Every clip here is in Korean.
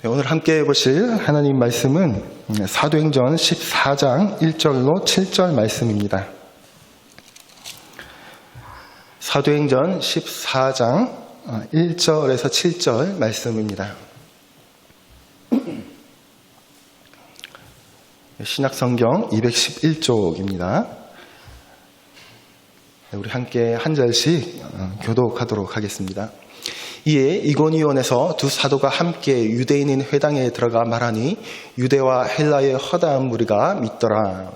오늘 함께 보실 하나님 말씀은 사도행전 14장 1절로 7절 말씀입니다. 사도행전 14장 1절에서 7절 말씀입니다. 신약성경 211쪽입니다. 우리 함께 한 절씩 교독하도록 하겠습니다. 이에 이고니온에서 두 사도가 함께 유대인인 회당에 들어가 말하니 유대와 헬라의 허다한 무리가 믿더라.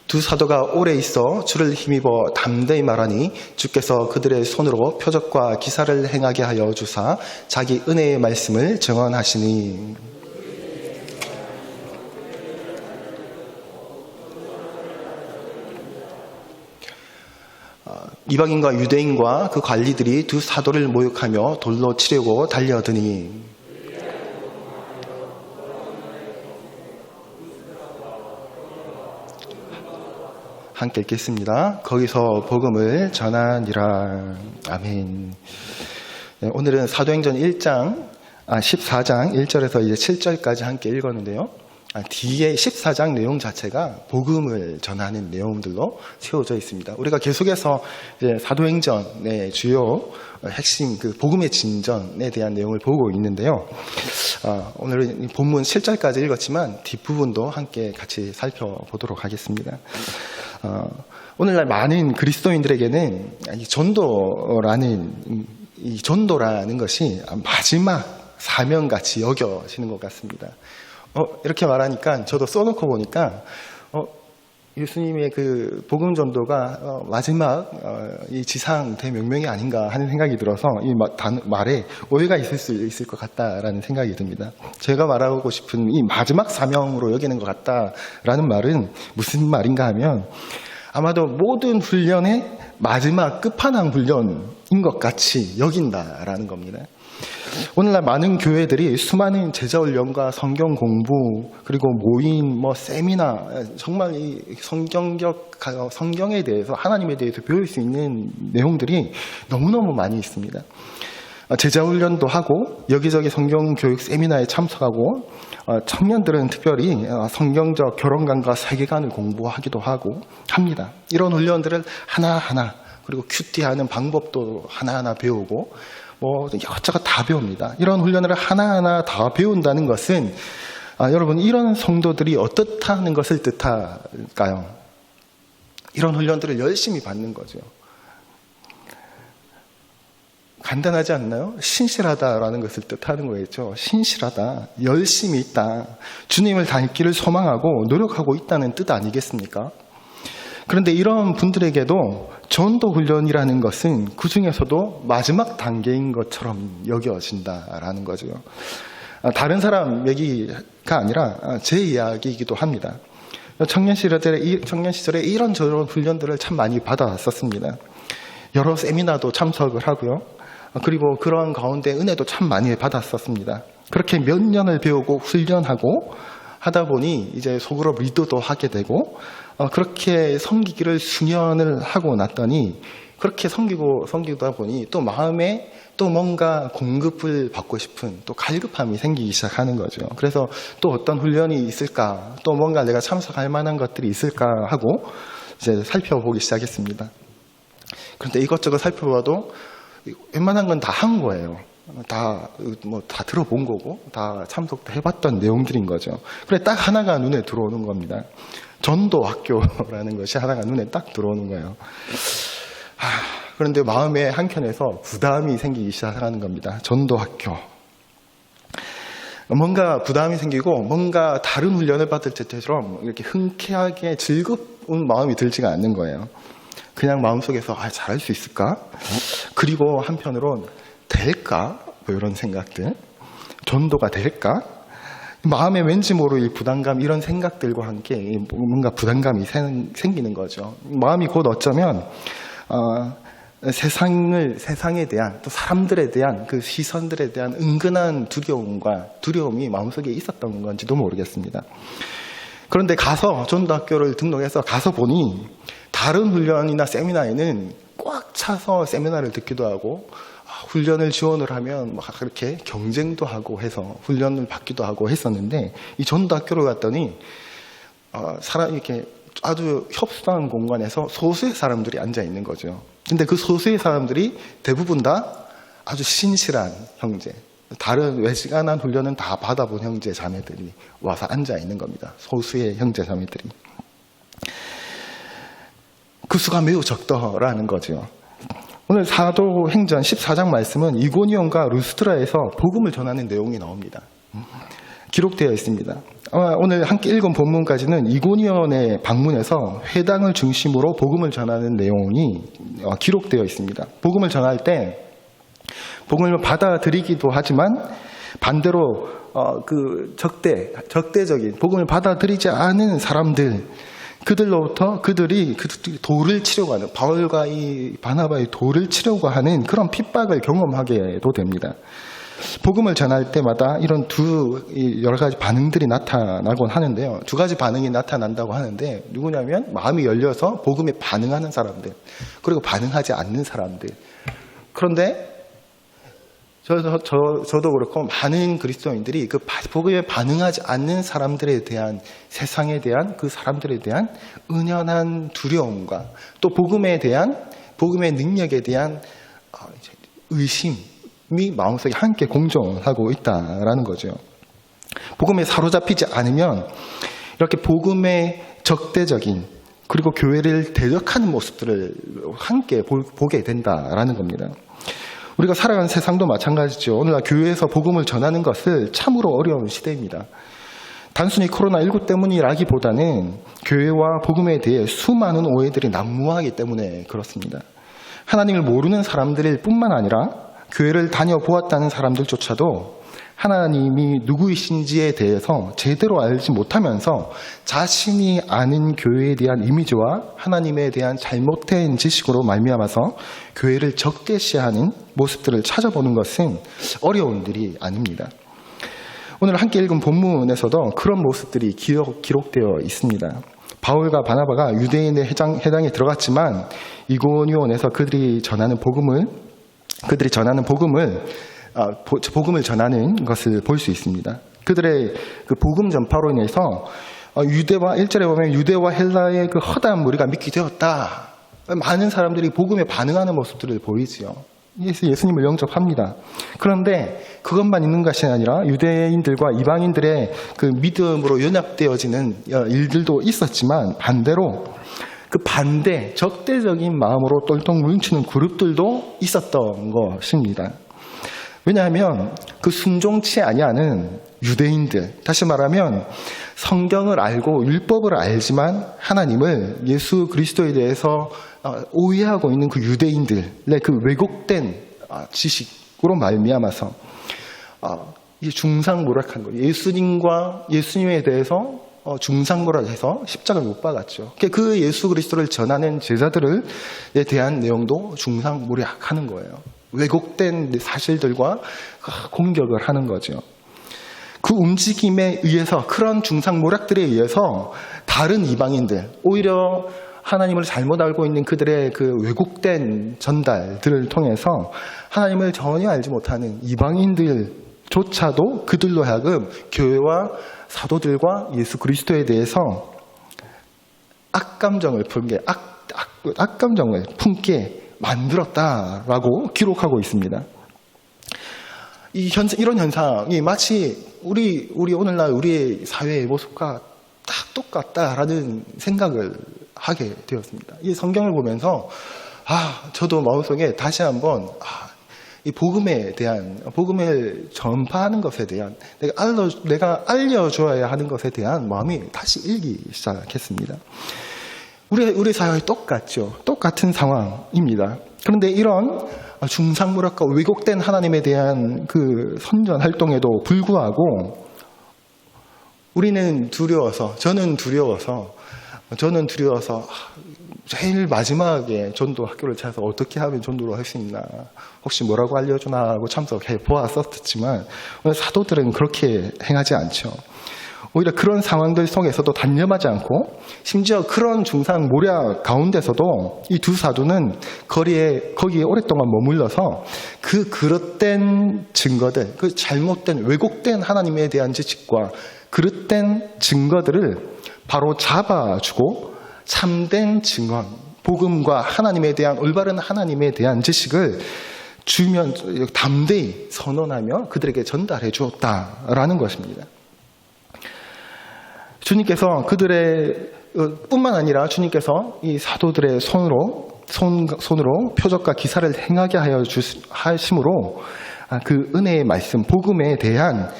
두 사도가 오래 있어 주를 힘입어 담대히 말하니 주께서 그들의 손으로 표적과 기사를 행하게 하여 주사 자기 은혜의 말씀을 증언하시니 이방인과 유대인과 그 관리들이 두 사도를 모욕하며 돌로 치려고 달려드니 함께 읽겠습니다. 거기서 복음을 전하니라. 아멘. 오늘은 사도행전 14장 1절에서 이제 7절까지 함께 읽었는데요. 뒤에 14장 내용 자체가 복음을 전하는 내용들로 채워져 있습니다. 우리가 계속해서 이제 사도행전의 주요 핵심 그 복음의 진전에 대한 내용을 보고 있는데요. 오늘은 본문 7절까지 읽었지만 뒷부분도 함께 같이 살펴보도록 하겠습니다. 오늘날 많은 그리스도인들에게는 이 전도라는 것이 마지막 사명같이 여겨지는 것 같습니다. 이렇게 말하니까 저도 써놓고 보니까 예수님의 그 복음 전도가 마지막 이 지상 대명명이 아닌가 하는 생각이 들어서 이 말에 오해가 있을 수 있을 것 같다라는 생각이 듭니다. 제가 말하고 싶은 이 마지막 사명으로 여기는 것 같다라는 말은 무슨 말인가 하면 아마도 모든 훈련의 마지막 끝판왕 훈련인 것 같이 여긴다라는 겁니다. 오늘날 많은 교회들이 수많은 제자훈련과 성경 공부 그리고 모임, 세미나 정말 이 성경에 대해서 하나님에 대해서 배울 수 있는 내용들이 너무너무 많이 있습니다. 제자훈련도 하고 여기저기 성경교육 세미나에 참석하고 청년들은 특별히 성경적 결혼관과 세계관을 공부하기도 하고 합니다. 이런 훈련들을 하나하나 그리고 큐티하는 방법도 하나하나 배우고 이것저것 다 배웁니다. 이런 훈련을 하나하나 다 배운다는 것은 여러분 이런 성도들이 어떻다는 것을 뜻할까요? 이런 훈련들을 열심히 받는 거죠. 간단하지 않나요? 신실하다라는 것을 뜻하는 거겠죠. 신실하다, 열심히 있다, 주님을 닮기를 소망하고 노력하고 있다는 뜻 아니겠습니까? 그런데 이런 분들에게도 전도 훈련이라는 것은 그 중에서도 마지막 단계인 것처럼 여겨진다라는 거죠. 다른 사람 얘기가 아니라 제 이야기이기도 합니다. 청년 시절에 이런저런 훈련들을 참 많이 받아왔었습니다. 여러 세미나도 참석을 하고요. 그리고 그런 가운데 은혜도 참 많이 받았었습니다. 그렇게 몇 년을 배우고 훈련하고 하다 보니 이제 속으로 리더도 하게 되고 그렇게 섬기기를 수년을 하고 났더니 그렇게 섬기다 보니 또 마음에 또 뭔가 공급을 받고 싶은 또 갈급함이 생기기 시작하는 거죠. 그래서 또 어떤 훈련이 있을까, 또 뭔가 내가 참석할 만한 것들이 있을까 하고 이제 살펴보기 시작했습니다. 그런데 이것저것 살펴봐도 웬만한 건 다 한 거예요. 다 들어본 거고 다 참석도 해봤던 내용들인 거죠. 그래 딱 하나가 눈에 들어오는 겁니다. 전도학교라는 것이 하나가 눈에 딱 들어오는 거예요. 그런데 마음의 한켠에서 부담이 생기기 시작하는 겁니다. 전도학교. 뭔가 부담이 생기고 뭔가 다른 훈련을 받을 때처럼 이렇게 흔쾌하게 즐거운 마음이 들지가 않는 거예요. 그냥 마음속에서 잘할 수 있을까? 그리고 한편으론 될까? 이런 생각들. 전도가 될까? 마음에 왠지 모를 부담감, 이런 생각들과 함께 뭔가 부담감이 생기는 거죠. 마음이 곧 어쩌면 세상에 대한, 또 사람들에 대한 그 시선들에 대한 은근한 두려움이 마음속에 있었던 건지도 모르겠습니다. 그런데 전도학교를 등록해서 가서 보니 다른 훈련이나 세미나에는 꽉 차서 세미나를 듣기도 하고 훈련을 지원을 하면 막 그렇게 경쟁도 하고 해서 훈련을 받기도 하고 했었는데 이 전도학교를 갔더니 사람이 이렇게 아주 협소한 공간에서 소수의 사람들이 앉아 있는 거죠. 근데 그 소수의 사람들이 대부분 다 아주 신실한 형제, 다른 외지간한 훈련은 다 받아본 형제 자매들이 와서 앉아 있는 겁니다. 소수의 형제 자매들이. 그 수가 매우 적더라는 거죠. 오늘 사도행전 14장 말씀은 이고니온과 루스트라에서 복음을 전하는 내용이 나옵니다. 기록되어 있습니다. 오늘 함께 읽은 본문까지는 이고니온의 방문에서 회당을 중심으로 복음을 전하는 내용이 기록되어 있습니다. 복음을 전할 때 복음을 받아들이기도 하지만 반대로 그 적대적인 복음을 받아들이지 않은 사람들, 그들로부터 그들이 돌을 치려고 하는, 바울과 이 바나바의 돌을 치려고 하는 그런 핍박을 경험하게도 됩니다. 복음을 전할 때마다 이런 여러 가지 반응들이 나타나곤 하는데요. 두 가지 반응이 나타난다고 하는데 누구냐면 마음이 열려서 복음에 반응하는 사람들, 그리고 반응하지 않는 사람들. 그런데 저도 그렇고 많은 그리스도인들이 그 복음에 반응하지 않는 사람들에 대한, 세상에 대한, 그 사람들에 대한 은연한 두려움과 또 복음의 능력에 대한 의심이 마음속에 함께 공존하고 있다라는 거죠. 복음에 사로잡히지 않으면 이렇게 복음의 적대적인, 그리고 교회를 대적하는 모습들을 함께 보게 된다라는 겁니다. 우리가 살아가는 세상도 마찬가지죠. 오늘날 교회에서 복음을 전하는 것을 참으로 어려운 시대입니다. 단순히 코로나19 때문이라기보다는 교회와 복음에 대해 수많은 오해들이 난무하기 때문에 그렇습니다. 하나님을 모르는 사람들 뿐만 아니라 교회를 다녀보았다는 사람들조차도 하나님이 누구이신지에 대해서 제대로 알지 못하면서 자신이 아는 교회에 대한 이미지와 하나님에 대한 잘못된 지식으로 말미암아서 교회를 적대시하는 모습들을 찾아보는 것은 어려운 일이 아닙니다. 오늘 함께 읽은 본문에서도 그런 모습들이 기록되어 있습니다. 바울과 바나바가 유대인의 회당에 들어갔지만 이고니온에서 그들이 전하는 복음을 전하는 것을 볼 수 있습니다. 그들의 그 복음 전파로 인해서 유대와 1절에 보면 유대와 헬라의 그 허다한 무리가 믿게 되었다. 많은 사람들이 복음에 반응하는 모습들을 보이지요. 예수님을 영접합니다. 그런데 그것만 있는 것이 아니라 유대인들과 이방인들의 그 믿음으로 연합되어지는 일들도 있었지만 반대로 적대적인 마음으로 똘똘 뭉치는 그룹들도 있었던 것입니다. 왜냐하면 그 순종치 아니하는 유대인들, 다시 말하면 성경을 알고 율법을 알지만 하나님을, 예수 그리스도에 대해서 오해하고 있는 그 유대인들의 그 왜곡된 지식으로 말미암아서 중상모략한 거예요. 예수님에 대해서 중상모략해서 십자가를 못 박았죠. 그 예수 그리스도를 전하는 제자들에 대한 내용도 중상모략하는 거예요. 왜곡된 사실들과 공격을 하는 거죠. 그 움직임에 의해서, 그런 중상모략들에 의해서 다른 이방인들, 오히려 하나님을 잘못 알고 있는 그들의 그 왜곡된 전달들을 통해서 하나님을 전혀 알지 못하는 이방인들조차도 그들로 하여금 교회와 사도들과 예수 그리스도에 대해서 악감정을 품게 만들었다라고 기록하고 있습니다. 이런 현상이 마치 우리 오늘날 우리의 사회의 모습과 딱 똑같다라는 생각을 하게 되었습니다. 이 성경을 보면서 저도 마음속에 다시 한번 이 복음에 대한, 복음을 전파하는 것에 대한, 내가 알려줘야 하는 것에 대한 마음이 다시 일기 시작했습니다. 우리 사회에 똑같죠. 똑같은 상황입니다. 그런데 이런 중상모략과 왜곡된 하나님에 대한 그 선전 활동에도 불구하고 저는 두려워서 제일 마지막에 전도 학교를 찾아서 어떻게 하면 전도를 할 수 있나, 혹시 뭐라고 알려주나 하고 참석해 보았었지만 오늘 사도들은 그렇게 행하지 않죠. 오히려 그런 상황들 속에서도 단념하지 않고 심지어 그런 중상 모략 가운데서도 이 두 사도는 거기에 오랫동안 머물러서 그 그릇된 증거들, 그 잘못된 왜곡된 하나님에 대한 지식과 그릇된 증거들을 바로 잡아주고 참된 증언, 복음과 하나님에 대한 올바른 하나님에 대한 지식을 주면 담대히 선언하며 그들에게 전달해 주었다라는 것입니다. 주님께서 그들의 뿐만 아니라 주님께서 이 사도들의 손으로 표적과 기사를 행하게 하여 하심으로 그 은혜의 말씀, 복음에 대한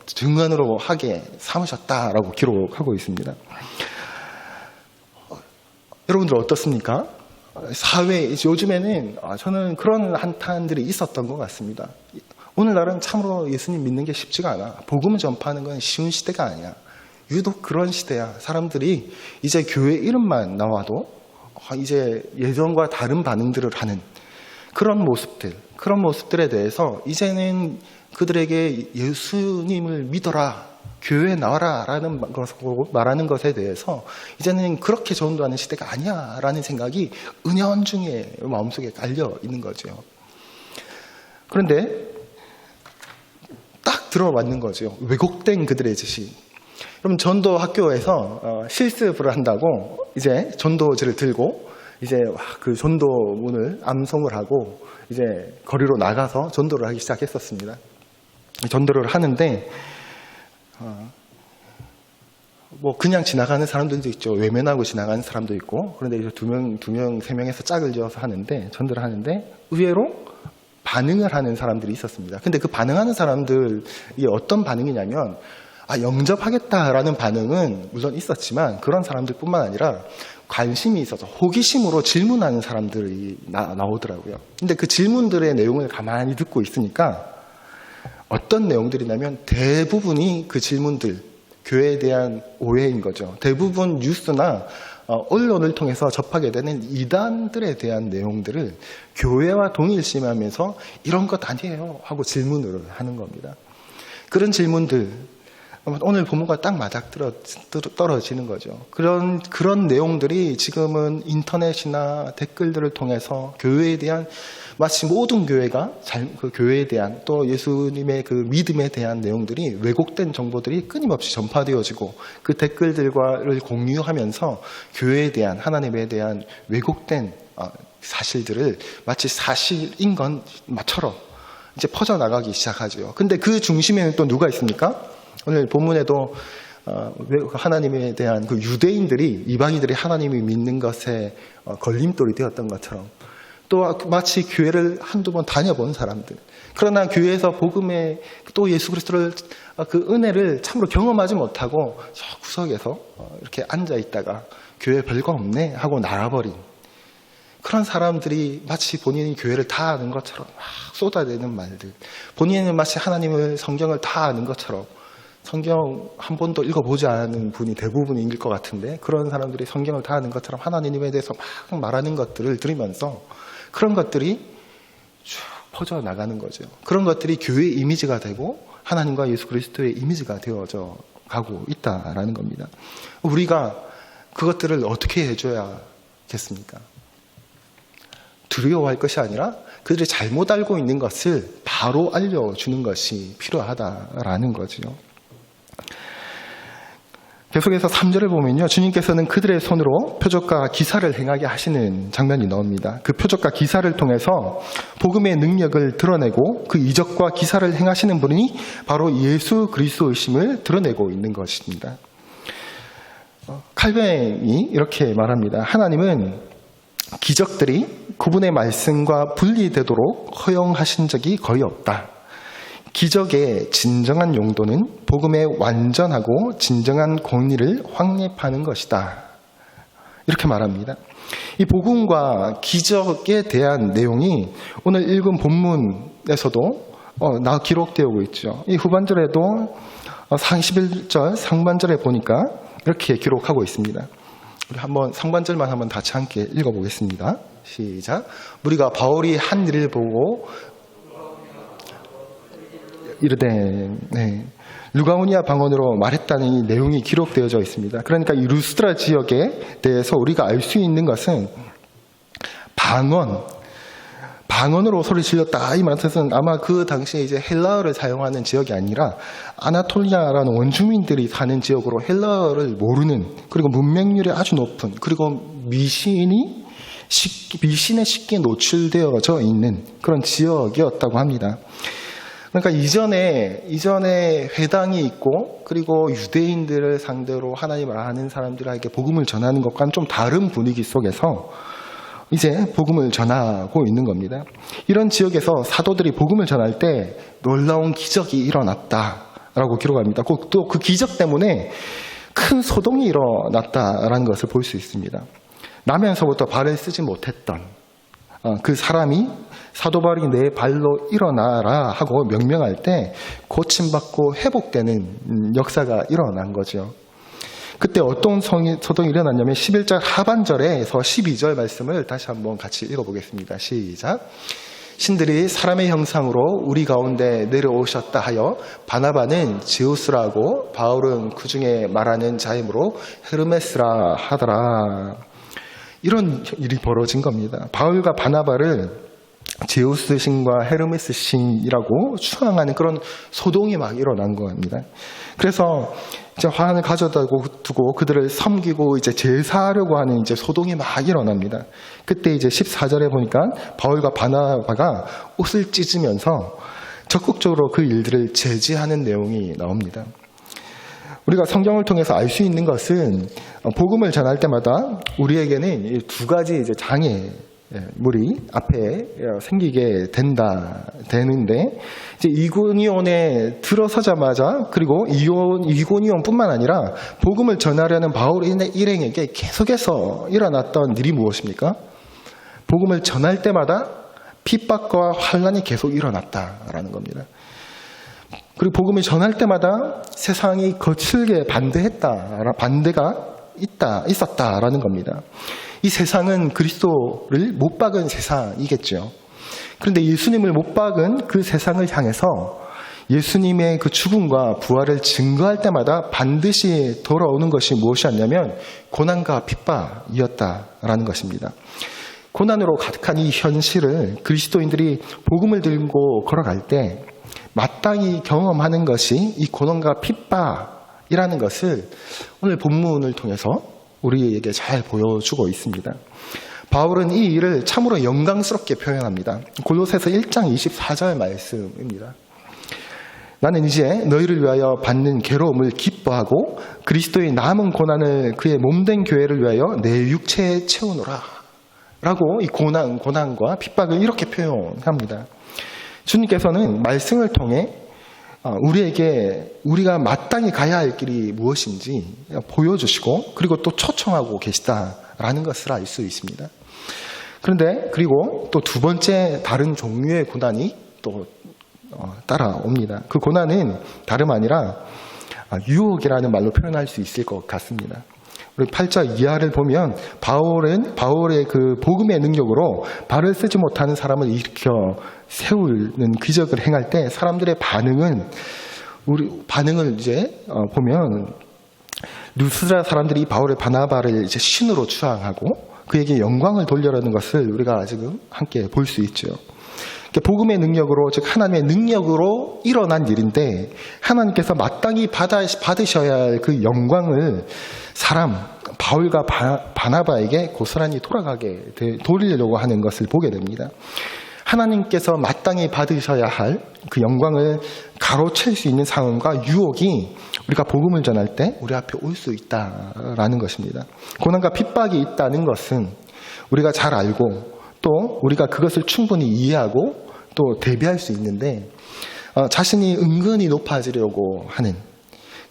증언으로 하게 삼으셨다라고 기록하고 있습니다. 여러분들 어떻습니까? 사회, 요즘에는 저는 그런 한탄들이 있었던 것 같습니다. 오늘날은 참으로 예수님 믿는 게 쉽지가 않아. 복음을 전파하는 건 쉬운 시대가 아니야. 유독 그런 시대야. 사람들이 이제 교회 이름만 나와도 이제 예전과 다른 반응들을 하는 그런 모습들에 대해서 이제는 그들에게 예수님을 믿어라, 교회에 나와라 라는 말하는 것에 대해서 이제는 그렇게 전도하는 시대가 아니야 라는 생각이 은연중에 마음속에 깔려 있는 거죠. 그런데 딱 들어맞는 거죠. 왜곡된 그들의 지식. 그럼 전도 학교에서 실습을 한다고 이제 전도지를 들고 이제 그 전도문을 암송을 하고 이제 거리로 나가서 전도를 하기 시작했었습니다. 전도를 하는데 뭐 그냥 지나가는 사람들도 있죠. 외면하고 지나가는 사람도 있고. 그런데 이제 두 명, 세 명에서 짝을 지어서 하는데 전도를 하는데 의외로 반응을 하는 사람들이 있었습니다. 근데 그 반응하는 사람들이 어떤 반응이냐면 영접하겠다라는 반응은 물론 있었지만 그런 사람들뿐만 아니라 관심이 있어서 호기심으로 질문하는 사람들이 나오더라고요. 근데 그 질문들의 내용을 가만히 듣고 있으니까 어떤 내용들이냐면 대부분이 그 질문들, 교회에 대한 오해인 거죠. 대부분 뉴스나 언론을 통해서 접하게 되는 이단들에 대한 내용들을 교회와 동일시하면서 이런 것 아니에요 하고 질문을 하는 겁니다. 그런 질문들, 오늘 본문과 딱 맞아 떨어지는 거죠. 그런 내용들이 지금은 인터넷이나 댓글들을 통해서 교회에 대한 마치 모든 교회가 그 교회에 대한 또 예수님의 그 믿음에 대한 내용들이 왜곡된 정보들이 끊임없이 전파되어지고 그 댓글들과를 공유하면서 교회에 대한 하나님에 대한 왜곡된 사실들을 마치 사실인 것처럼 이제 퍼져나가기 시작하죠. 근데 그 중심에는 또 누가 있습니까? 오늘 본문에도 하나님에 대한 그 유대인들이 이방인들이 하나님을 믿는 것에 걸림돌이 되었던 것처럼 또 마치 교회를 한두 번 다녀본 사람들, 그러나 교회에서 복음의 또 예수 그리스도를 그 은혜를 참으로 경험하지 못하고 저 구석에서 이렇게 앉아 있다가 교회 별거 없네 하고 나가버린 그런 사람들이 마치 본인이 교회를 다 아는 것처럼 막 쏟아내는 말들, 본인은 마치 하나님을 성경을 다 아는 것처럼 성경 한 번도 읽어보지 않은 분이 대부분일 것 같은데 그런 사람들이 성경을 다 아는 것처럼 하나님에 대해서 막 말하는 것들을 들으면서 그런 것들이 쭉 퍼져나가는 거죠. 그런 것들이 교회의 이미지가 되고 하나님과 예수 그리스도의 이미지가 되어져 가고 있다라는 겁니다. 우리가 그것들을 어떻게 해줘야겠습니까? 두려워할 것이 아니라 그들이 잘못 알고 있는 것을 바로 알려주는 것이 필요하다라는 거죠. 계속해서 3절을 보면요, 주님께서는 그들의 손으로 표적과 기사를 행하게 하시는 장면이 나옵니다. 그 표적과 기사를 통해서 복음의 능력을 드러내고 그 이적과 기사를 행하시는 분이 바로 예수 그리스도이심을 드러내고 있는 것입니다. 칼뱅이 이렇게 말합니다. 하나님은 기적들이 그분의 말씀과 분리되도록 허용하신 적이 거의 없다. 기적의 진정한 용도는 복음의 완전하고 진정한 공의를 확립하는 것이다. 이렇게 말합니다. 이 복음과 기적에 대한 내용이 오늘 읽은 본문에서도 기록되고 있죠. 이 후반절에도 11절 상반절에 보니까 이렇게 기록하고 있습니다. 우리 한번 상반절만 한번 같이 함께 읽어보겠습니다. 시작. 우리가 바울이 한 일을 보고 이르되, 루가오니아 방언으로 말했다는 이 내용이 기록되어져 있습니다. 그러니까 이 루스드라 지역에 대해서 우리가 알 수 있는 것은 방언으로 소리 질렀다. 이 말뜻은 아마 그 당시에 이제 헬라어를 사용하는 지역이 아니라 아나톨리아라는 원주민들이 사는 지역으로 헬라어를 모르는, 그리고 문맹률이 아주 높은, 그리고 미신에 쉽게 노출되어져 있는 그런 지역이었다고 합니다. 그러니까 이전에 회당이 있고, 그리고 유대인들을 상대로 하나님을 아는 사람들에게 복음을 전하는 것과는 좀 다른 분위기 속에서 이제 복음을 전하고 있는 겁니다. 이런 지역에서 사도들이 복음을 전할 때 놀라운 기적이 일어났다라고 기록합니다. 또 그 기적 때문에 큰 소동이 일어났다라는 것을 볼 수 있습니다. 나면서부터 발을 쓰지 못했던 그 사람이 사도 바울이 내 발로 일어나라 하고 명령할 때 고침받고 회복되는 역사가 일어난 거죠. 그때 어떤 소동이 일어났냐면 11절 하반절에서 12절 말씀을 다시 한번 같이 읽어보겠습니다. 시작. 신들이 사람의 형상으로 우리 가운데 내려오셨다 하여 바나바는 제우스라고 바울은 그 중에 말하는 자이므로 헤르메스라 하더라. 이런 일이 벌어진 겁니다. 바울과 바나바를 제우스 신과 헤르메스 신이라고 추앙하는 그런 소동이 막 일어난 겁니다. 그래서 이제 화환을 가져다 두고 그들을 섬기고 이제 제사하려고 하는 이제 소동이 막 일어납니다. 그때 이제 14절에 보니까 바울과 바나바가 옷을 찢으면서 적극적으로 그 일들을 제지하는 내용이 나옵니다. 우리가 성경을 통해서 알 수 있는 것은 복음을 전할 때마다 우리에게는 두 가지 이제 장애물이 앞에 생기게 되는데, 이제 이고니온에 들어서자마자, 그리고 이고니온뿐만 아니라 복음을 전하려는 바울의 일행에게 계속해서 일어났던 일이 무엇입니까? 복음을 전할 때마다 핍박과 환난이 계속 일어났다라는 겁니다. 그리고 복음을 전할 때마다 세상이 거칠게 반대가 있었다라는 겁니다. 이 세상은 그리스도를 못 박은 세상이겠죠. 그런데 예수님을 못 박은 그 세상을 향해서 예수님의 그 죽음과 부활을 증거할 때마다 반드시 돌아오는 것이 무엇이었냐면 고난과 핍박이었다라는 것입니다. 고난으로 가득한 이 현실을 그리스도인들이 복음을 들고 걸어갈 때 마땅히 경험하는 것이 이 고난과 핍박이라는 것을 오늘 본문을 통해서 우리에게 잘 보여주고 있습니다. 바울은 이 일을 참으로 영광스럽게 표현합니다. 골로새서 1장 24절 말씀입니다. 나는 이제 너희를 위하여 받는 괴로움을 기뻐하고 그리스도의 남은 고난을 그의 몸된 교회를 위하여 내 육체에 채우노라 라고 이 고난과 핍박을 이렇게 표현합니다. 주님께서는 말씀을 통해 우리가 마땅히 가야 할 길이 무엇인지 보여주시고, 그리고 또 초청하고 계시다라는 것을 알 수 있습니다. 그리고 또 두 번째 다른 종류의 고난이 또 따라옵니다. 그 고난은 다름 아니라 유혹이라는 말로 표현할 수 있을 것 같습니다. 우리 8절 이하를 보면 바울의 그 복음의 능력으로 발을 쓰지 못하는 사람을 일으켜 세우는 기적을 행할 때 사람들의 반응을 이제 보면 루스드라 사람들이 바울의 바나바를 이제 신으로 추앙하고 그에게 영광을 돌려라는 것을 우리가 지금 함께 볼 수 있죠. 복음의 능력으로, 즉 하나님의 능력으로 일어난 일인데 하나님께서 마땅히 받으셔야 할 그 영광을 바울과 바나바에게 고스란히 돌리려고 하는 것을 보게 됩니다. 하나님께서 마땅히 받으셔야 할 그 영광을 가로챌 수 있는 상황과 유혹이 우리가 복음을 전할 때 우리 앞에 올 수 있다라는 것입니다. 고난과 핍박이 있다는 것은 우리가 잘 알고 또 우리가 그것을 충분히 이해하고 또 대비할 수 있는데, 자신이 은근히 높아지려고 하는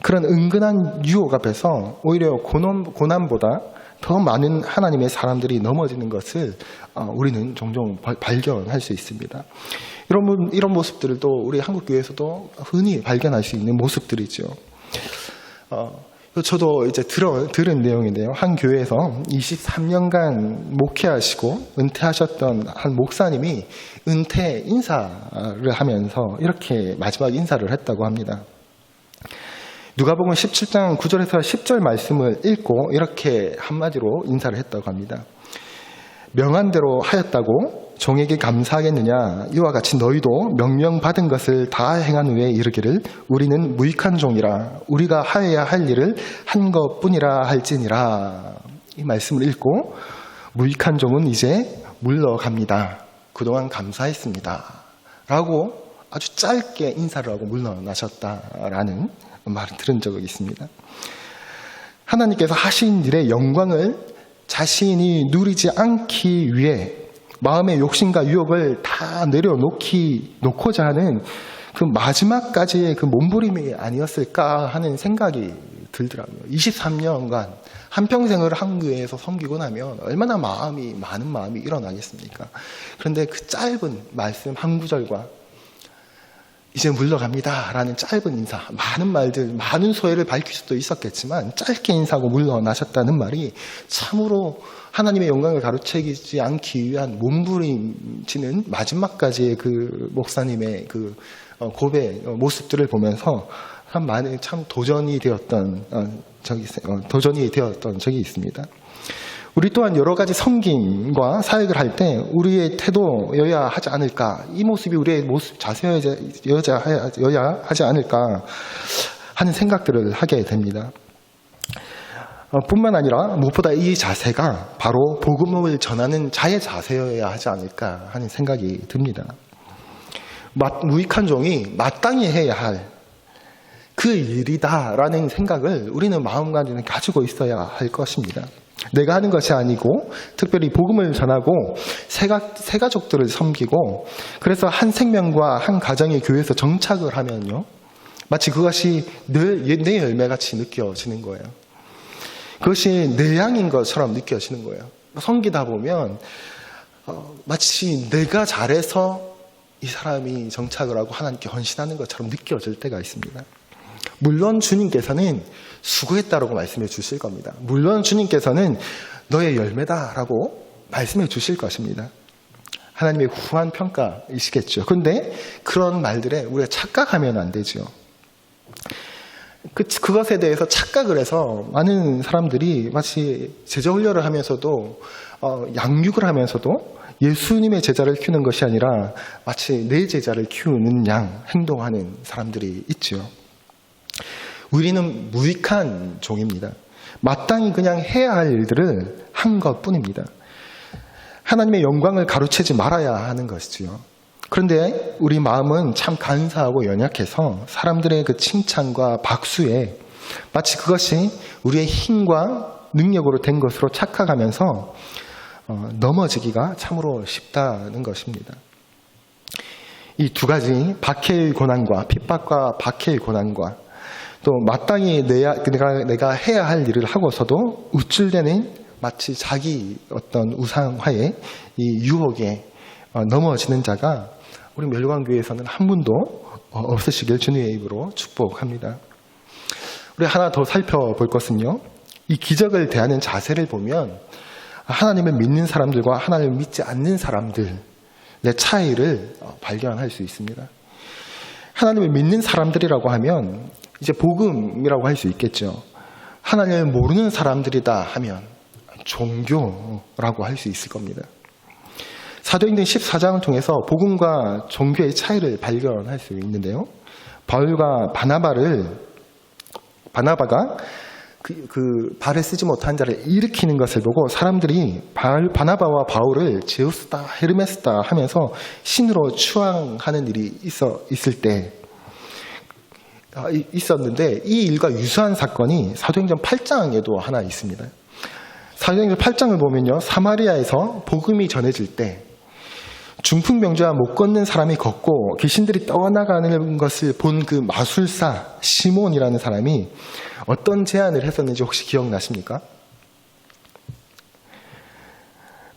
그런 은근한 유혹 앞에서 오히려 고난보다 더 많은 하나님의 사람들이 넘어지는 것을 우리는 종종 발견할 수 있습니다. 이런 모습들도 우리 한국교회에서도 흔히 발견할 수 있는 모습들이죠. 저도 이제 들은 내용인데요. 한 교회에서 23년간 목회하시고 은퇴하셨던 한 목사님이 은퇴 인사를 하면서 이렇게 마지막 인사를 했다고 합니다. 누가복음 17장 9절에서 10절 말씀을 읽고 이렇게 한마디로 인사를 했다고 합니다. 명한 대로 하였다고 종에게 감사하겠느냐? 이와 같이 너희도 명령받은 것을 다 행한 후에 이르기를 우리는 무익한 종이라 우리가 하여야 할 일을 한 것뿐이라 할지니라. 이 말씀을 읽고 무익한 종은 이제 물러갑니다. 그동안 감사했습니다. 라고 아주 짧게 인사를 하고 물러나셨다라는 말을 들은 적이 있습니다. 하나님께서 하신 일의 영광을 자신이 누리지 않기 위해 마음의 욕심과 유혹을 다 내려놓고자 하는 그 마지막까지의 그 몸부림이 아니었을까 하는 생각이 들더라고요. 23년간 한평생을 한교회에서 섬기고 나면 얼마나 많은 마음이 일어나겠습니까? 그런데 그 짧은 말씀 한 구절과 이제 물러갑니다 라는 짧은 인사, 많은 말들, 많은 소회를 밝힐 수도 있었겠지만 짧게 인사하고 물러나셨다는 말이 참으로 하나님의 영광을 가로채기지 않기 위한 몸부림치는 마지막까지의 그 목사님의 그 고백 모습들을 보면서 참 도전이 되었던 적이 있습니다. 우리 또한 여러 가지 섬김과 사역을 할 때 우리의 태도여야 하지 않을까, 이 모습이 우리의 모습 자세여야 하지 않을까 하는 생각들을 하게 됩니다. 뿐만 아니라 무엇보다 이 자세가 바로 복음을 전하는 자의 자세여야 하지 않을까 하는 생각이 듭니다. 무익한 종이 마땅히 해야 할 그 일이다라는 생각을 우리는 마음가짐에 가지고 있어야 할 것입니다. 내가 하는 것이 아니고 특별히 복음을 전하고 새 가족들을 섬기고 그래서 한 생명과 한 가정의 교회에서 정착을 하면요, 마치 그것이 내 열매같이 느껴지는 거예요. 그것이 내 양인 것처럼 느껴지는 거예요. 섬기다 보면 마치 내가 잘해서 이 사람이 정착을 하고 하나님께 헌신하는 것처럼 느껴질 때가 있습니다. 물론 주님께서는 수고했다라고 말씀해 주실 겁니다. 물론 주님께서는 너의 열매다라고 말씀해 주실 것입니다. 하나님의 후한 평가이시겠죠. 그런데 그런 말들에 우리가 착각하면 안 되죠. 그것에 대해서 착각을 해서 많은 사람들이 마치 제자 훈련을 하면서도 양육을 하면서도 예수님의 제자를 키우는 것이 아니라 마치 내 제자를 키우는 양 행동하는 사람들이 있죠. 우리는 무익한 종입니다. 마땅히 그냥 해야 할 일들을 한 것뿐입니다. 하나님의 영광을 가로채지 말아야 하는 것이지요. 그런데 우리 마음은 참 간사하고 연약해서 사람들의 그 칭찬과 박수에 마치 그것이 우리의 힘과 능력으로 된 것으로 착각하면서 넘어지기가 참으로 쉽다는 것입니다. 이 두 가지 박해의 고난과 핍박과 박해의 고난과 또 마땅히 내가 해야 할 일을 하고서도 우쭐대는 마치 자기 어떤 우상화의 이 유혹에 넘어지는 자가 우리 멸관교회에서는 한 분도 없으시길 주님의 입으로 축복합니다. 우리 하나 더 살펴볼 것은요, 이 기적을 대하는 자세를 보면 하나님을 믿는 사람들과 하나님을 믿지 않는 사람들의 차이를 발견할 수 있습니다. 하나님을 믿는 사람들이라고 하면 이제 복음이라고 할 수 있겠죠. 하나님을 모르는 사람들이다 하면 종교라고 할 수 있을 겁니다. 사도행전 14장을 통해서 복음과 종교의 차이를 발견할 수 있는데요. 바울과 바나바가 발을 쓰지 못한 자를 일으키는 것을 보고 사람들이 바나바와 바울을 제우스다 헤르메스다 하면서 신으로 추앙하는 일이 있었는데 이 일과 유사한 사건이 사도행전 8장에도 하나 있습니다. 사도행전 8장을 보면요, 사마리아에서 복음이 전해질 때 중풍병자와 못 걷는 사람이 걷고 귀신들이 떠나가는 것을 본 그 마술사 시몬이라는 사람이 어떤 제안을 했었는지 혹시 기억나십니까?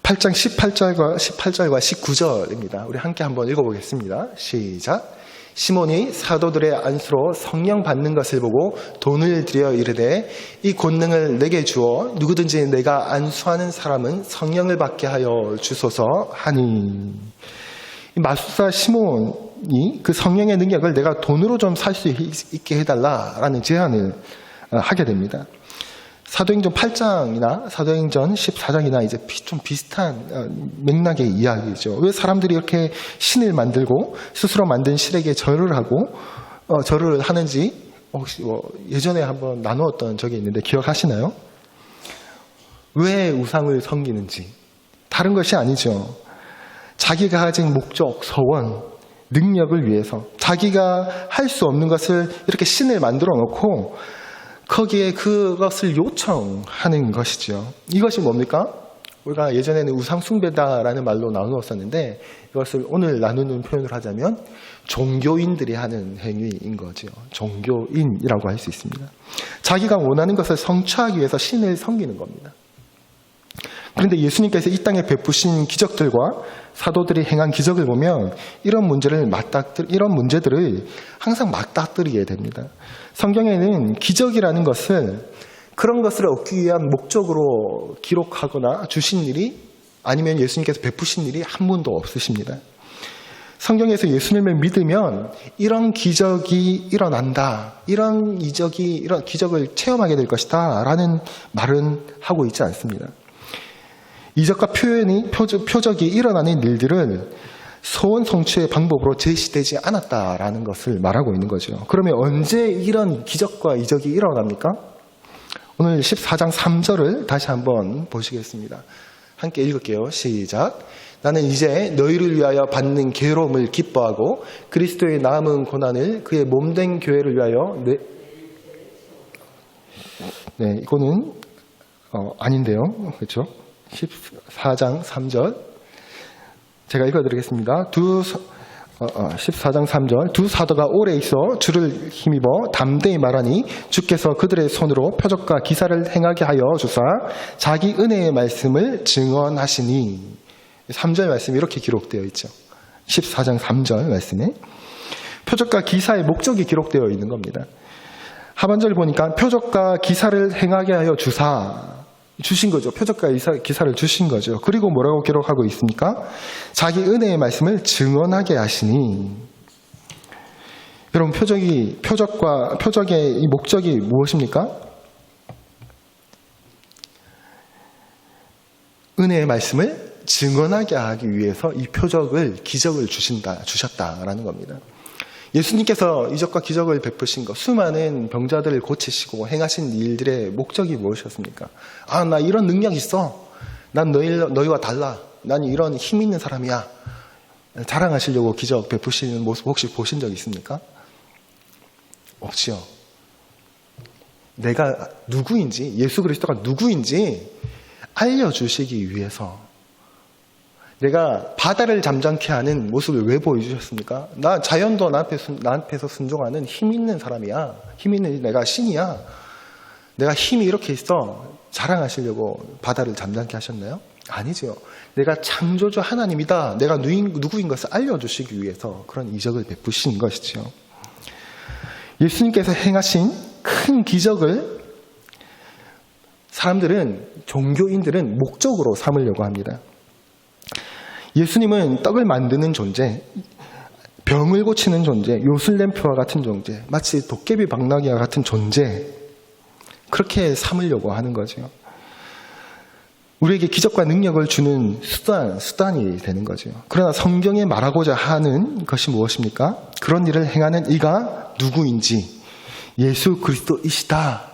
8장 18절과 19절입니다. 우리 함께 한번 읽어보겠습니다. 시작. 시몬이 사도들의 안수로 성령 받는 것을 보고 돈을 들여 이르되 이 권능을 내게 주어 누구든지 내가 안수하는 사람은 성령을 받게 하여 주소서 하니. 마술사 시몬이 그 성령의 능력을 내가 돈으로 좀 살 수 있게 해달라라는 제안을 하게 됩니다. 사도행전 8장이나 사도행전 14장이나 이제 좀 비슷한 맥락의 이야기죠. 왜 사람들이 이렇게 신을 만들고 스스로 만든 신에게 절을 하고 절을 하는지 혹시 예전에 한번 나누었던 적이 있는데 기억하시나요? 왜 우상을 섬기는지 다른 것이 아니죠. 자기가 가진 목적, 서원, 능력을 위해서 자기가 할 수 없는 것을 이렇게 신을 만들어 놓고 거기에 그것을 요청하는 것이죠. 이것이 뭡니까? 우리가 예전에는 우상숭배다라는 말로 나누었었는데 이것을 오늘 나누는 표현을 하자면 종교인들이 하는 행위인 거죠. 종교인이라고 할 수 있습니다. 자기가 원하는 것을 성취하기 위해서 신을 섬기는 겁니다. 그런데 예수님께서 이 땅에 베푸신 기적들과 사도들이 행한 기적을 보면 이런 문제들을 항상 맞닥뜨리게 됩니다. 성경에는 기적이라는 것을 그런 것을 얻기 위한 목적으로 기록하거나 주신 일이 아니면 예수님께서 베푸신 일이 한 번도 없으십니다. 성경에서 예수님을 믿으면 이런 기적이 일어난다, 이런 기적을 체험하게 될 것이다 라는 말은 하고 있지 않습니다. 이적과 표적이 일어나는 일들은 소원 성취의 방법으로 제시되지 않았다라는 것을 말하고 있는 거죠. 그러면 언제 이런 기적과 이적이 일어납니까? 오늘 14장 3절을 다시 한번 보시겠습니다. 함께 읽을게요. 시작. 나는 이제 너희를 위하여 받는 괴로움을 기뻐하고 그리스도의 남은 고난을 그의 몸된 교회를 위하여 이거는 아닌데요. 그렇죠? 14장 3절 제가 읽어드리겠습니다. 14장 3절 두 사도가 오래 있어 주를 힘입어 담대히 말하니 주께서 그들의 손으로 표적과 기사를 행하게 하여 주사 자기 은혜의 말씀을 증언하시니. 3절 말씀이 이렇게 기록되어 있죠. 14장 3절 말씀에 표적과 기사의 목적이 기록되어 있는 겁니다. 하반절 보니까 표적과 기사를 행하게 하여 주신 거죠. 표적과 기사를 주신 거죠. 그리고 뭐라고 기록하고 있습니까? 자기 은혜의 말씀을 증언하게 하시니. 여러분 표적의 이 목적이 무엇입니까? 은혜의 말씀을 증언하게 하기 위해서 이 기적을 주셨다라는 겁니다. 예수님께서 이적과 기적을 베푸신 것, 수많은 병자들을 고치시고 행하신 일들의 목적이 무엇이었습니까? 나 이런 능력 있어. 난 너희와 달라. 난 이런 힘 있는 사람이야. 자랑하시려고 기적 베푸시는 모습 혹시 보신 적 있습니까? 없지요. 내가 누구인지, 예수 그리스도가 누구인지 알려주시기 위해서 내가 바다를 잠잠케 하는 모습을 왜 보여주셨습니까? 자연도 나한테서 순종하는 힘 있는 사람이야. 힘 있는 내가 신이야. 내가 힘이 이렇게 있어. 자랑하시려고 바다를 잠잠케 하셨나요? 아니죠. 내가 창조주 하나님이다. 내가 누구인 것을 알려주시기 위해서 그런 이적을 베푸신 것이죠. 예수님께서 행하신 큰 기적을 종교인들은 목적으로 삼으려고 합니다. 예수님은 떡을 만드는 존재, 병을 고치는 존재, 요술램프와 같은 존재, 마치 도깨비 방랑이와 같은 존재, 그렇게 삼으려고 하는 거죠. 우리에게 기적과 능력을 주는 수단이 되는 거죠. 그러나 성경에 말하고자 하는 것이 무엇입니까? 그런 일을 행하는 이가 누구인지 예수 그리스도이시다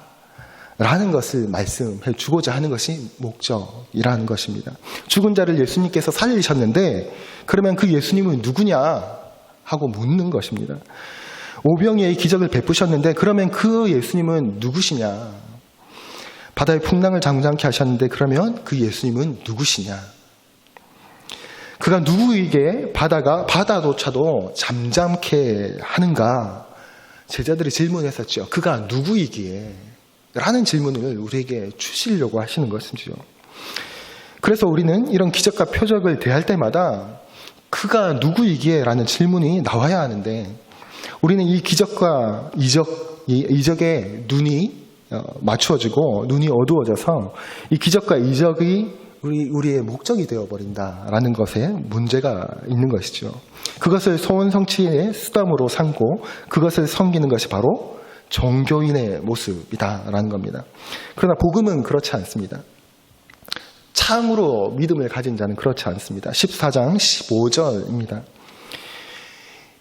라는 것을 말씀해 주고자 하는 것이 목적이라는 것입니다. 죽은 자를 예수님께서 살리셨는데 그러면 그 예수님은 누구냐 하고 묻는 것입니다. 오병이의 기적을 베푸셨는데 그러면 그 예수님은 누구시냐? 바다의 풍랑을 잠잠케 하셨는데 그러면 그 예수님은 누구시냐? 그가 누구에게 바다조차도 잠잠케 하는가? 제자들이 질문했었죠. 그가 누구이기에? 라는 질문을 우리에게 주시려고 하시는 것이죠. 그래서 우리는 이런 기적과 표적을 대할 때마다 그가 누구이기에? 라는 질문이 나와야 하는데 우리는 이 기적과 이적의 눈이 맞추어지고 눈이 어두워져서 이 기적과 이적이 우리의 목적이 되어버린다라는 것에 문제가 있는 것이죠. 그것을 소원 성취의 수단으로 삼고 그것을 섬기는 것이 바로 종교인의 모습이다라는 겁니다. 그러나 복음은 그렇지 않습니다. 참으로 믿음을 가진 자는 그렇지 않습니다. 14장 15절입니다.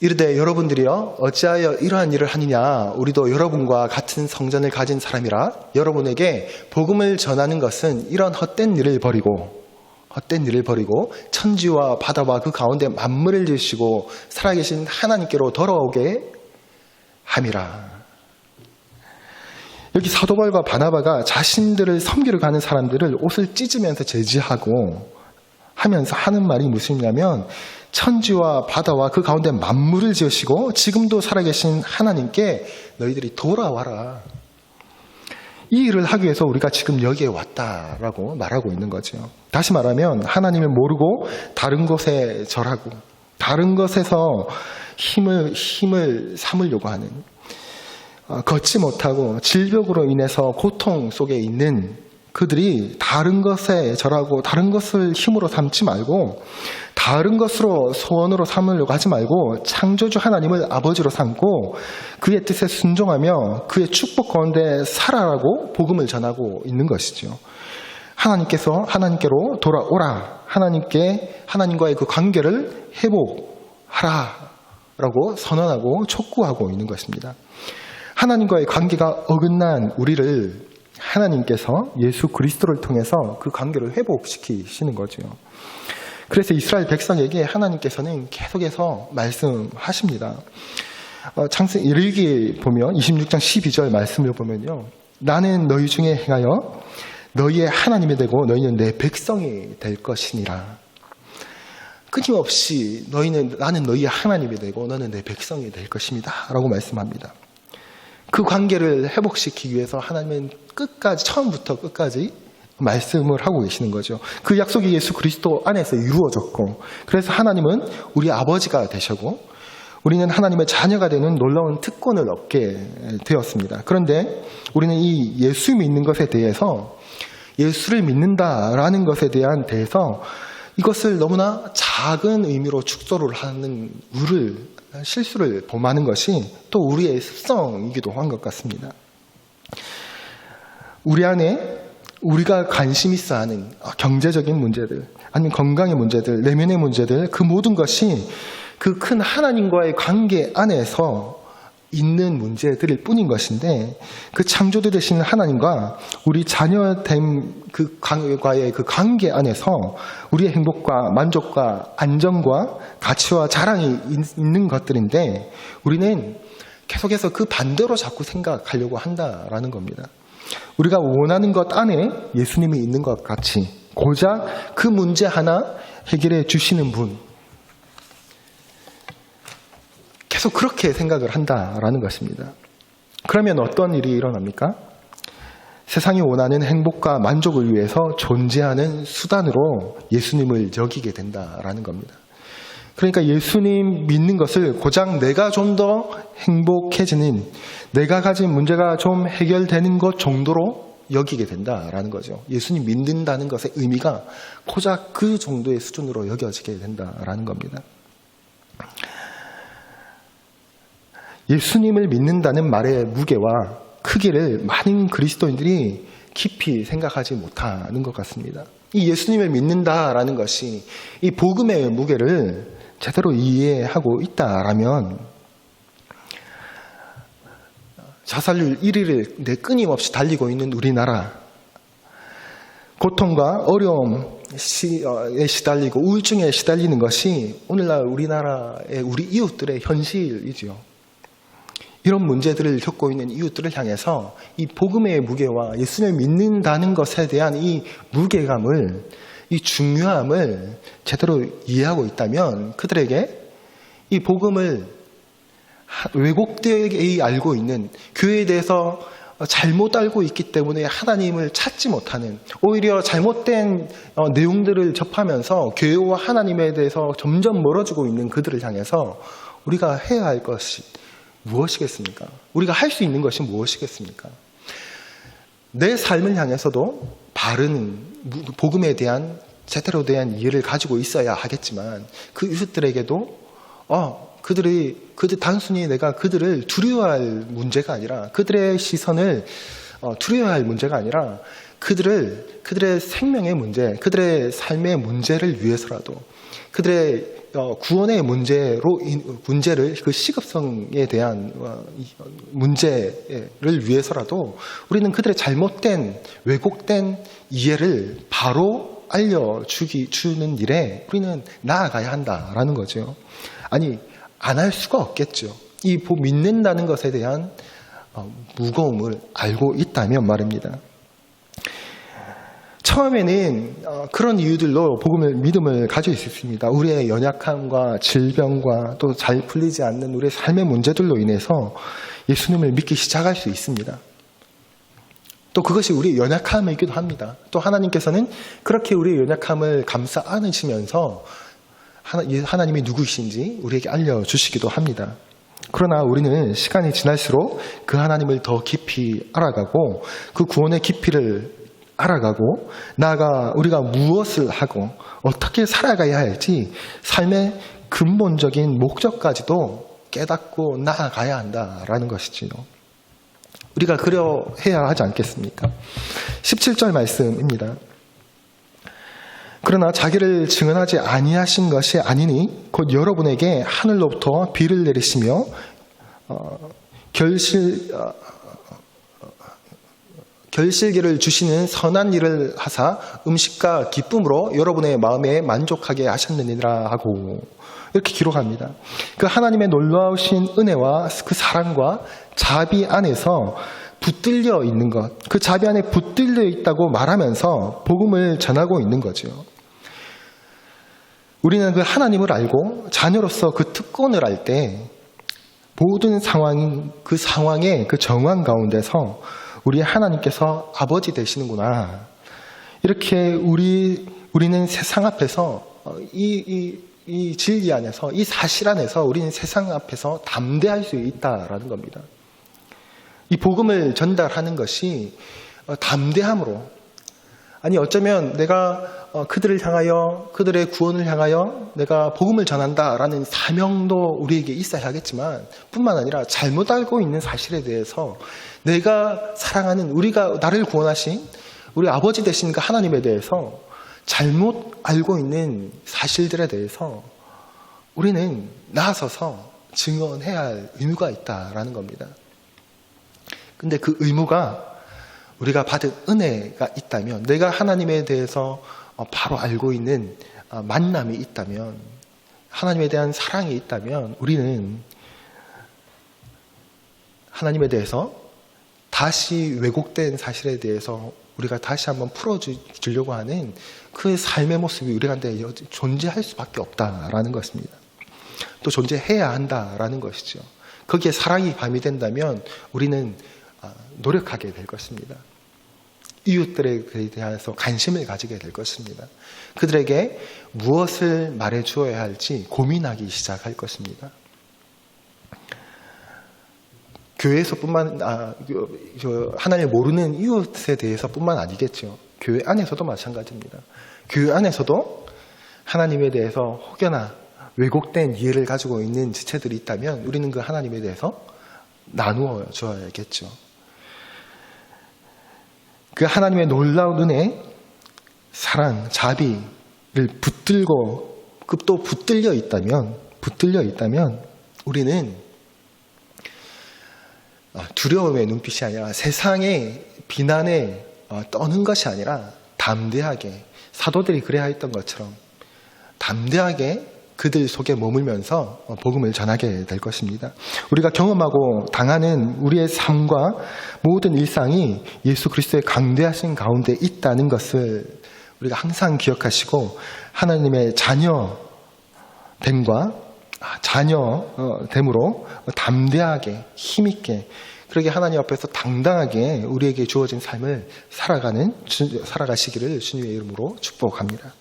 이르되 여러분들이여 어찌하여 이러한 일을 하느냐. 우리도 여러분과 같은 성전을 가진 사람이라. 여러분에게 복음을 전하는 것은 이런 헛된 일을 버리고 천지와 바다와 그 가운데 만물을 지으시고 살아계신 하나님께로 돌아오게 함이라. 여기 사도 바울과 바나바가 자신들을 섬기러 가는 사람들을 옷을 찢으면서 제지하고 하면서 하는 말이 무엇이냐면 천지와 바다와 그 가운데 만물을 지으시고 지금도 살아계신 하나님께 너희들이 돌아와라. 이 일을 하기 위해서 우리가 지금 여기에 왔다라고 말하고 있는 거죠. 다시 말하면 하나님을 모르고 다른 것에 절하고 다른 것에서 힘을 삼으려고 하는, 걷지 못하고 질병으로 인해서 고통 속에 있는 그들이 다른 것에 절하고 다른 것을 힘으로 삼지 말고 다른 것으로 소원으로 삼으려고 하지 말고 창조주 하나님을 아버지로 삼고 그의 뜻에 순종하며 그의 축복 가운데 살아라고 복음을 전하고 있는 것이죠. 하나님께로 돌아오라. 하나님과의 그 관계를 회복하라 라고 선언하고 촉구하고 있는 것입니다. 하나님과의 관계가 어긋난 우리를 하나님께서 예수 그리스도를 통해서 그 관계를 회복시키시는 거죠. 그래서 이스라엘 백성에게 하나님께서는 계속해서 말씀하십니다. 창세기 1기 보면 26장 12절 말씀을 보면요. 나는 너희 중에 행하여 너희의 하나님이 되고 너희는 내 백성이 될 것이니라. 끊임없이 나는 너희의 하나님이 되고 너는 내 백성이 될 것입니다 라고 말씀합니다. 그 관계를 회복시키기 위해서 하나님은 처음부터 끝까지 말씀을 하고 계시는 거죠. 그 약속이 예수 그리스도 안에서 이루어졌고, 그래서 하나님은 우리 아버지가 되셨고 우리는 하나님의 자녀가 되는 놀라운 특권을 얻게 되었습니다. 그런데 우리는 이 예수 믿는 것에 대해서, 예수를 믿는다라는 것에 대해서 이것을 너무나 작은 의미로 축소를 하는 실수를 범하는 것이 또 우리의 습성이기도 한 것 같습니다. 우리 안에 우리가 관심 있어 하는 경제적인 문제들, 아니면 건강의 문제들, 내면의 문제들, 그 모든 것이 그 큰 하나님과의 관계 안에서 있는 문제들일 뿐인 것인데, 그 창조주 되신 하나님과 우리 자녀된 과의 그 관계 안에서 우리의 행복과 만족과 안정과 가치와 자랑이 있는 것들인데, 우리는 계속해서 그 반대로 자꾸 생각하려고 한다라는 겁니다. 우리가 원하는 것 안에 예수님이 있는 것 같이 고작 그 문제 하나 해결해 주시는 분, 계속 그렇게 생각을 한다라는 것입니다. 그러면 어떤 일이 일어납니까? 세상이 원하는 행복과 만족을 위해서 존재하는 수단으로 예수님을 여기게 된다라는 겁니다. 그러니까 예수님 믿는 것을 고작 내가 좀 더 행복해지는, 내가 가진 문제가 좀 해결되는 것 정도로 여기게 된다라는 거죠. 예수님 믿는다는 것의 의미가 고작 그 정도의 수준으로 여겨지게 된다라는 겁니다. 예수님을 믿는다는 말의 무게와 크기를 많은 그리스도인들이 깊이 생각하지 못하는 것 같습니다. 이 예수님을 믿는다라는 것이 이 복음의 무게를 제대로 이해하고 있다라면 자살률 1위를 끊임없이 달리고 있는 우리나라, 고통과 어려움에 시달리고 우울증에 시달리는 것이 오늘날 우리나라의 우리 이웃들의 현실이지요. 이런 문제들을 겪고 있는 이웃들을 향해서 이 복음의 무게와 예수님을 믿는다는 것에 대한 이 무게감을, 이 중요함을 제대로 이해하고 있다면 그들에게 이 복음을 왜곡되게 알고 있는, 교회에 대해서 잘못 알고 있기 때문에 하나님을 찾지 못하는, 오히려 잘못된 내용들을 접하면서 교회와 하나님에 대해서 점점 멀어지고 있는 그들을 향해서 우리가 해야 할 것이 무엇이겠습니까? 우리가 할 수 있는 것이 무엇이겠습니까? 내 삶을 향해서도 바른 복음에 대한 제대로 대한 이해를 가지고 있어야 하겠지만 그 이웃들에게도 그들 단순히 내가 그들을 두려워할 문제가 아니라 그들의 시선을 두려워할 문제가 아니라 그들의 생명의 문제, 그들의 삶의 문제를 위해서라도 그들의 구원의 문제를 그 시급성에 대한 문제를 위해서라도 우리는 그들의 잘못된 왜곡된 이해를 바로 알려주는 일에 우리는 나아가야 한다라는 거죠. 아니 안 할 수가 없겠죠. 이 믿는다는 것에 대한 무거움을 알고 있다면 말입니다. 처음에는 그런 이유들로 믿음을 가지고 있었습니다. 우리의 연약함과 질병과 또 잘 풀리지 않는 우리의 삶의 문제들로 인해서 예수님을 믿기 시작할 수 있습니다. 또 그것이 우리의 연약함이기도 합니다. 또 하나님께서는 그렇게 우리의 연약함을 감싸 안으시면서 하나님이 누구이신지 우리에게 알려주시기도 합니다. 그러나 우리는 시간이 지날수록 그 하나님을 더 깊이 알아가고 그 구원의 깊이를 알아가고 나아가 우리가 무엇을 하고 어떻게 살아가야 할지 삶의 근본적인 목적까지도 깨닫고 나아가야 한다라는 것이지요. 우리가 그러해야 하지 않겠습니까? 17절 말씀입니다. 그러나 자기를 증언하지 아니하신 것이 아니니 곧 여러분에게 하늘로부터 비를 내리시며 결실기를 주시는 선한 일을 하사 음식과 기쁨으로 여러분의 마음에 만족하게 하셨느니라 하고 이렇게 기록합니다. 그 하나님의 놀라우신 은혜와 그 사랑과 자비 안에서 붙들려 있는 것, 그 자비 안에 붙들려 있다고 말하면서 복음을 전하고 있는 거죠. 우리는 그 하나님을 알고 자녀로서 그 특권을 알 때 모든 그 상황의 그 정황 가운데서 우리 하나님께서 아버지 되시는구나. 이렇게 우리는 세상 앞에서 이 진리 안에서 이 사실 안에서 우리는 세상 앞에서 담대할 수 있다라는 겁니다. 이 복음을 전달하는 것이 담대함으로 아니 어쩌면 내가 그들을 향하여 그들의 구원을 향하여 내가 복음을 전한다라는 사명도 우리에게 있어야 하겠지만 뿐만 아니라 잘못 알고 있는 사실에 대해서 내가 사랑하는 우리가 나를 구원하신 우리 아버지 되신 그 하나님에 대해서 잘못 알고 있는 사실들에 대해서 우리는 나서서 증언해야 할 의무가 있다라는 겁니다. 근데 그 의무가 우리가 받은 은혜가 있다면 내가 하나님에 대해서 바로 알고 있는 만남이 있다면 하나님에 대한 사랑이 있다면 우리는 하나님에 대해서 다시 왜곡된 사실에 대해서 우리가 다시 한번 풀어주려고 하는 그 삶의 모습이 우리한테 존재할 수밖에 없다라는 것입니다. 또 존재해야 한다라는 것이죠. 거기에 사랑이 가미된다면 우리는 노력하게 될 것입니다. 이웃들에 대해서 관심을 가지게 될 것입니다. 그들에게 무엇을 말해 주어야 할지 고민하기 시작할 것입니다. 교회에서뿐만 하나님을 모르는 이웃에 대해서뿐만 아니겠죠. 교회 안에서도 마찬가지입니다. 교회 안에서도 하나님에 대해서 혹여나 왜곡된 이해를 가지고 있는 지체들이 있다면 우리는 그 하나님에 대해서 나누어 줘야겠죠. 그 하나님의 놀라운 은혜, 사랑, 자비를 붙들고 또 붙들려 있다면 우리는 두려움의 눈빛이 아니라 세상의 비난에 떠는 것이 아니라 담대하게 사도들이 그래야 했던 것처럼 담대하게 그들 속에 머물면서 복음을 전하게 될 것입니다. 우리가 경험하고 당하는 우리의 삶과 모든 일상이 예수 그리스도의 강대하신 가운데 있다는 것을 우리가 항상 기억하시고 하나님의 자녀됨으로 담대하게 힘있게 그렇게 하나님 앞에서 당당하게 우리에게 주어진 삶을 살아가시기를 주님의 이름으로 축복합니다.